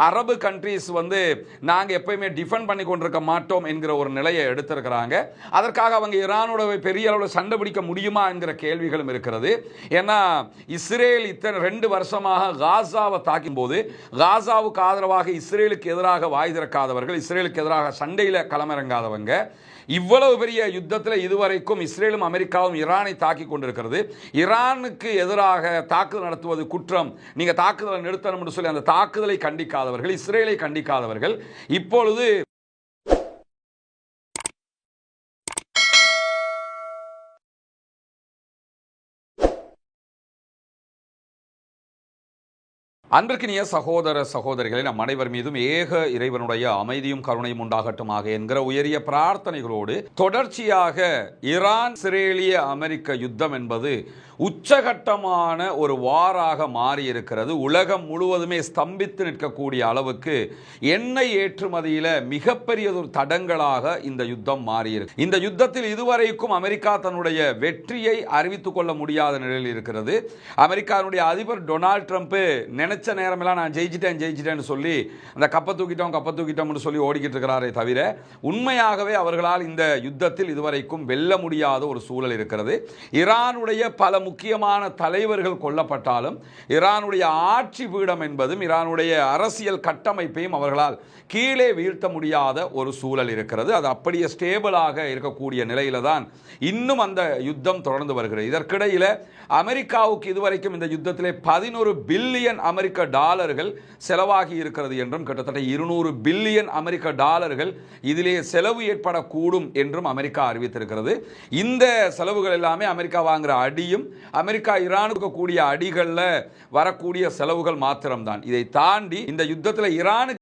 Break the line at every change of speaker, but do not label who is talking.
அரபு கண்ட்ரீஸ் நாங்க எப்பயுமே டிஃபெண்ட் பண்ணி கொண்டிருக்க மாட்டோம் என்கிற ஒரு நிலையை எடுத்திருக்கிறாங்க. அதற்காக அவங்க ஈரானோட பெரிய அளவில் சண்டை பிடிக்க முடியுமா என்கிற கேள்விகளும் இருக்கிறது. ஏன்னா இஸ்ரேல் இத்தனை 2 வருஷமாக காசாவை தாக்கும் போது காசாவுக்கு ஆதரவாக இஸ்ரேலுக்கு எதிராக வாய் திறக்காதவர்கள், இஸ்ரேலுக்கு எதிராக சண்டையில் களமிறங்காதவங்க, இவ்வளவு பெரிய யுத்தத்தில் இதுவரைக்கும் இஸ்ரேலும் அமெரிக்காவும் ஈரானை தாக்கி கொண்டிருக்கிறது. ஈரானுக்கு எதிராக தாக்குதல் நடத்துவது குற்றம், நீங்க தாக்குதலை நிறுத்தணும் என்று சொல்லி அந்த தாக்குதலை கண்டிக்காதவர்கள், இஸ்ரேலை கண்டிக்காதவர்கள் இப்பொழுது அன்பிற்கினிய சகோதர சகோதரிகளை நம் அனைவர் மீதும் ஏக இறைவனுடைய அமைதியும் கருணையும் உண்டாகட்டுமாக என்கிற உயரிய பிரார்த்தனைகளோடு தொடர்ச்சியாக ஈரான் இஸ்ரேலிய அமெரிக்க யுத்தம் என்பது உச்சகட்டமான ஒரு வாராக மாறி இருக்கிறது. உலகம் முழுவதுமே ஸ்தம்பித்து நிற்கக்கூடிய அளவுக்கு எண்ணெய் ஏற்றுமதியில மிகப்பெரியதொரு தடங்களாக இந்த யுத்தம் மாறியிருக்கு. இந்த யுத்தத்தில் இதுவரைக்கும் அமெரிக்கா தன்னுடைய வெற்றியை அறிவித்துக் கொள்ள முடியாத நிலையில் இருக்கிறது. அமெரிக்காவுடைய அதிபர் டொனால்ட் ட்ரம்ப் நினைச்ச நேரமெல்லாம் நான் ஜெயிச்சிட்டேன்னு சொல்லி அந்த கப்பை தூக்கிட்டோம்னு சொல்லி ஓடிக்கிட்டு இருக்கிறாரே தவிர உண்மையாகவே அவர்களால் இந்த யுத்தத்தில் இதுவரைக்கும் வெல்ல முடியாத ஒரு சூழல் இருக்கிறது. ஈரானுடைய பல முக்கியமான தலைவர்கள் கொல்லப்பட்டாலும் ஈரானுடைய ஆட்சி பீடம் என்பதும் ஈரானுடைய அரசியல் கட்டமைப்பையும் அவர்களால் கீழே வீழ்த்த முடியாத ஒரு சூழல் இருக்கிறது. அது அப்படியே ஸ்டேபிளாக இருக்கக்கூடிய நிலையில தான் இன்னும் அந்த யுத்தம் தொடர்ந்து வருகிறது. இதற்கிடையில் அமெரிக்காவுக்கு இதுவரைக்கும் இந்த யுத்தத்திலே 11 பில்லியன் அமெரிக்க டாலர்கள் செலவாகி இருக்கிறது என்றும் கிட்டத்தட்ட 200 பில்லியன் அமெரிக்க டாலர்கள் இதிலே செலவு ஏற்படக்கூடும் என்றும் அமெரிக்கா அறிவித்திருக்கிறது. இந்த செலவுகள் எல்லாமே அமெரிக்கா வாங்குற அடியும் அமெரிக்கா ஈரானுக்கு கூடிய அடிகளில் வரக்கூடிய செலவுகள் மாத்திரம்தான். இதை தாண்டி இந்த யுத்தத்தில் ஈரானுக்கு